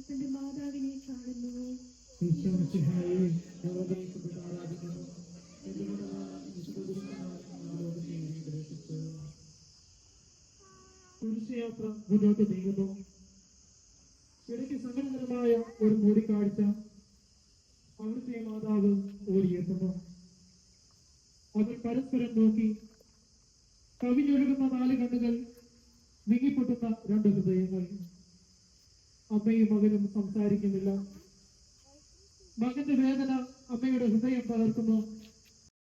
തന്റെ മാതാവിനെ കാണുന്നു. കുരിശുയാത്ര മുന്നോട്ട് നീങ്ങുന്നു. ഇടയ്ക്ക് സങ്കടകരമായ ഒരു കൂടിക്കാഴ്ച. അവിടുത്തെ മാതാവ് ഓടിയെത്തുന്നു. അവർ പരസ്പരം നോക്കി. കവിഞ്ഞൊഴുകുന്ന 4 കണ്ണുകൾ, വിങ്ങിപ്പൊട്ടുന്ന 2 ഹൃദയങ്ങൾ. അമ്മയും മകനും സംസാരിക്കുന്നില്ല. മകന്റെ വേദന അമ്മയുടെ ഹൃദയം തകർക്കുന്നു.